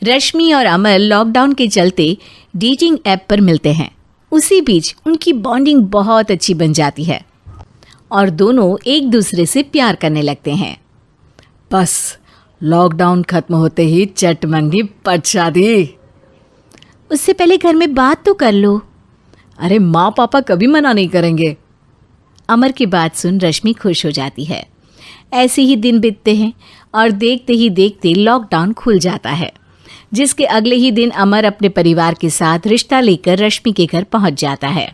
रश्मि और अमर लॉकडाउन के चलते डेटिंग ऐप पर मिलते हैं। उसी बीच उनकी बॉन्डिंग बहुत अच्छी बन जाती है और दोनों एक दूसरे से प्यार करने लगते हैं। बस लॉकडाउन खत्म होते ही चट मंगी पट शादी। उससे पहले घर में बात तो कर लो। अरे माँ पापा कभी मना नहीं करेंगे। अमर की बात सुन रश्मि खुश हो जाती है। ऐसे ही दिन बीतते हैं और देखते ही देखते लॉकडाउन खुल जाता है, जिसके अगले ही दिन अमर अपने परिवार के साथ रिश्ता लेकर रश्मि के घर पहुंच जाता है।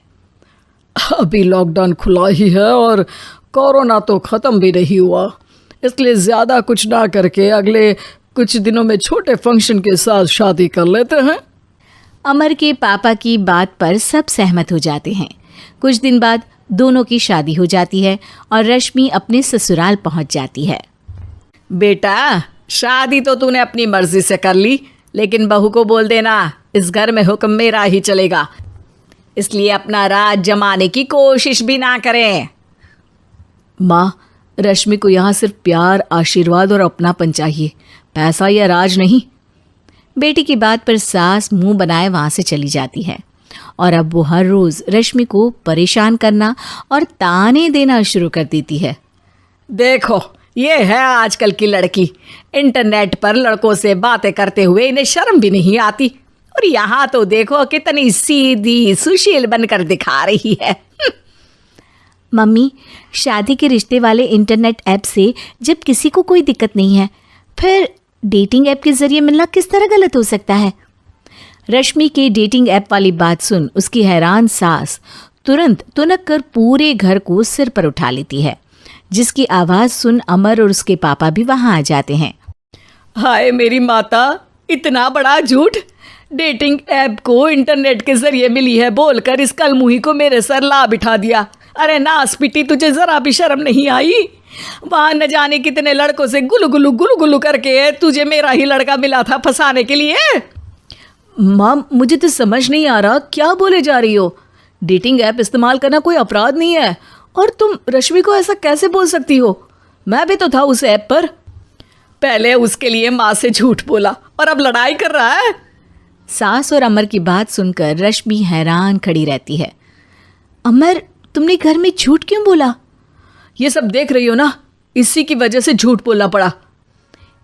अभी लॉकडाउन खुला ही है और कोरोना तो ख़त्म भी नहीं हुआ, इसलिए ज़्यादा कुछ ना करके अगले कुछ दिनों में छोटे फंक्शन के साथ शादी कर लेते हैं। अमर के पापा की बात पर सब सहमत हो जाते हैं। कुछ दिन बाद दोनों की शादी हो जाती है और रश्मि अपने ससुराल पहुंच जाती है। बेटा, शादी तो तूने अपनी मर्जी से कर ली, लेकिन बहू को बोल देना इस घर में हुक्म मेरा ही चलेगा, इसलिए अपना राज जमाने की कोशिश भी ना करें। माँ, रश्मि को यहाँ सिर्फ प्यार, आशीर्वाद और अपनापन चाहिए, पैसा या राज नहीं। बेटी की बात पर सास मुंह बनाए वहाँ से चली जाती है और अब वो हर रोज़ रश्मि को परेशान करना और ताने देना शुरू कर देती है। देखो, ये है आजकल की लड़की, इंटरनेट पर लड़कों से बातें करते हुए इन्हें शर्म भी नहीं आती, और यहाँ तो देखो कितनी सीधी सुशील बनकर दिखा रही है। मम्मी, शादी के रिश्ते वाले इंटरनेट ऐप से जब किसी को कोई दिक्कत नहीं है, फिर डेटिंग ऐप के जरिए मिलना किस तरह गलत हो सकता है? रश्मि के डेटिंग ऐप वाली बात सुन उसकी हैरान सास तुरंत तुनक कर पूरे घर को सिर पर उठा लेती है, जिसकी आवाज़ सुन अमर और उसके पापा भी वहाँ आ जाते हैं। हाय मेरी माता, इतना बड़ा झूठ! डेटिंग ऐप को इंटरनेट के जरिए मिली है बोलकर इस कलमुही को मेरे सर ला बिठा दिया। अरे नास पिटी, तुझे जरा भी शर्म नहीं आई? वहाँ न जाने कितने लड़कों से गुलू गुलू करके तुझे मेरा ही लड़का मिला था फंसाने के लिए। माँ, मुझे तो समझ नहीं आ रहा क्या बोले जा रही हो। डेटिंग ऐप इस्तेमाल करना कोई अपराध नहीं है, और तुम रश्मि को ऐसा कैसे बोल सकती हो? मैं भी तो था उस ऐप पर। पहले उसके लिए माँ से झूठ बोला और अब लड़ाई कर रहा है। सास और अमर की बात सुनकर रश्मि हैरान खड़ी रहती है। अमर, तुमने घर में झूठ क्यों बोला? ये सब देख रही हो ना, इसी की वजह से झूठ बोलना पड़ा।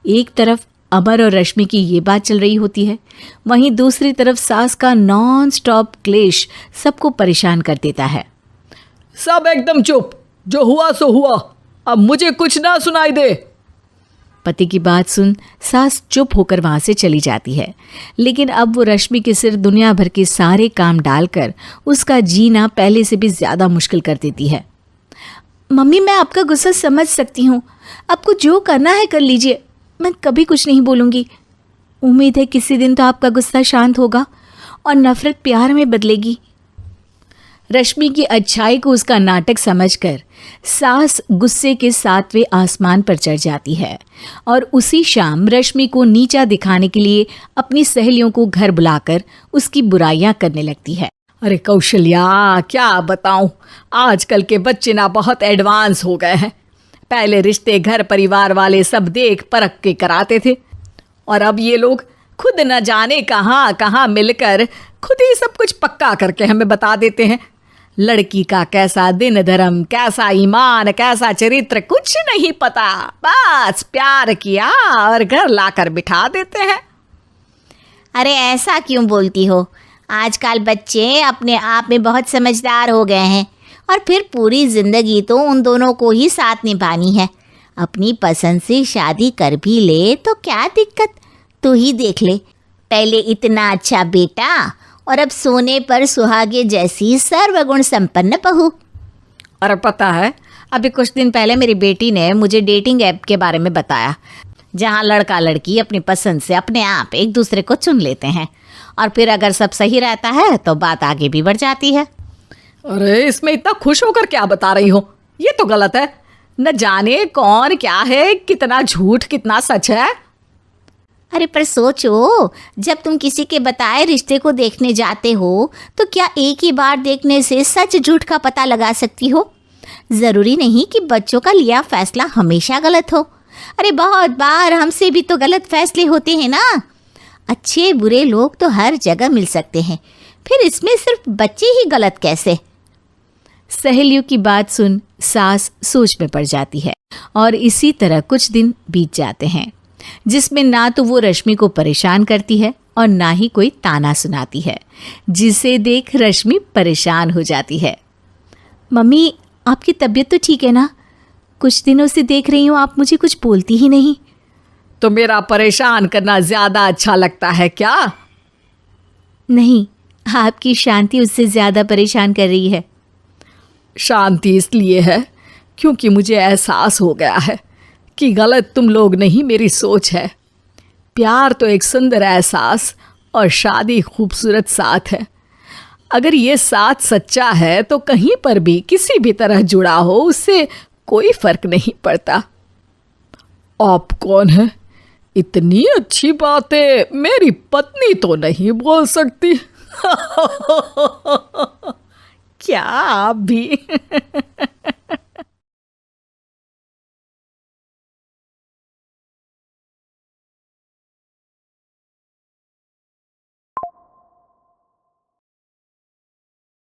एक तरफ अमर और रश्मि की ये बात चल रही होती है, वहीं दूसरी तरफ सास का नॉन स्टॉप क्लेश सबको परेशान कर देता है। सब एकदम चुप, जो हुआ सो हुआ, अब मुझे कुछ ना सुनाई दे। पति की बात सुन सास चुप होकर वहाँ से चली जाती है, लेकिन अब वो रश्मि के सिर दुनिया भर के सारे काम डालकर उसका जीना पहले से भी ज़्यादा मुश्किल कर देती है। मम्मी, मैं आपका गुस्सा समझ सकती हूँ, आपको जो करना है कर लीजिए, मैं कभी कुछ नहीं बोलूँगी। उम्मीद है किसी दिन तो आपका गुस्सा शांत होगा और नफ़रत प्यार में बदलेगी। रश्मि की अच्छाई को उसका नाटक समझकर सास गुस्से के 7वें आसमान पर चढ़ जाती है और उसी शाम रश्मि को नीचा दिखाने के लिए अपनी सहेलियों को घर बुलाकर उसकी बुराइयां करने लगती है। अरे कौशल्या, क्या बताऊं, आजकल के बच्चे ना बहुत एडवांस हो गए हैं। पहले रिश्ते घर परिवार वाले सब देख परख के कराते थे, और अब ये लोग खुद न जाने कहाँ कहाँ मिलकर खुद ही सब कुछ पक्का करके हमें बता देते हैं। लड़की का कैसा दिन धर्म, कैसा ईमान, कैसा चरित्र कुछ नहीं पता, बस प्यार किया और घर लाकर बिठा देते हैं। अरे ऐसा क्यों बोलती हो? आजकल बच्चे अपने आप में बहुत समझदार हो गए हैं, और फिर पूरी ज़िंदगी तो उन दोनों को ही साथ निभानी है। अपनी पसंद से शादी कर भी ले तो क्या दिक्कत? तू ही देख ले, पहले इतना अच्छा बेटा और अब सोने पर सुहागे जैसी सर्वगुण संपन्न बहू। और पता है, अभी कुछ दिन पहले मेरी बेटी ने मुझे डेटिंग ऐप के बारे में बताया, जहाँ लड़का लड़की अपनी पसंद से अपने आप एक दूसरे को चुन लेते हैं, और फिर अगर सब सही रहता है तो बात आगे भी बढ़ जाती है। अरे इसमें इतना खुश होकर क्या बता रही हो? ये तो गलत है। न जाने कौन क्या है, कितना झूठ कितना सच है। अरे पर सोचो, जब तुम किसी के बताए रिश्ते को देखने जाते हो तो क्या एक ही बार देखने से सच झूठ का पता लगा सकती हो? ज़रूरी नहीं कि बच्चों का लिया फैसला हमेशा गलत हो। अरे बहुत बार हमसे भी तो गलत फैसले होते हैं ना। अच्छे बुरे लोग तो हर जगह मिल सकते हैं, फिर इसमें सिर्फ बच्चे ही गलत कैसे? सहेलियों की बात सुन सास सोच में पड़ जाती है और इसी तरह कुछ दिन बीत जाते हैं, जिसमें ना तो वो रश्मि को परेशान करती है और ना ही कोई ताना सुनाती है, जिसे देख रश्मि परेशान हो जाती है। मम्मी, आपकी तबीयत तो ठीक है ना? कुछ दिनों से देख रही हूँ आप मुझे कुछ बोलती ही नहीं। तो मेरा परेशान करना ज्यादा अच्छा लगता है क्या? नहीं, आपकी शांति उससे ज्यादा परेशान कर रही है। शांति इसलिए है क्योंकि मुझे एहसास हो गया है कि गलत तुम लोग नहीं, मेरी सोच है। प्यार तो एक सुंदर एहसास और शादी खूबसूरत साथ है। अगर ये साथ सच्चा है तो कहीं पर भी किसी भी तरह जुड़ा हो, उससे कोई फर्क नहीं पड़ता। आप कौन है? इतनी अच्छी बातें मेरी पत्नी तो नहीं बोल सकती। क्या आप भी?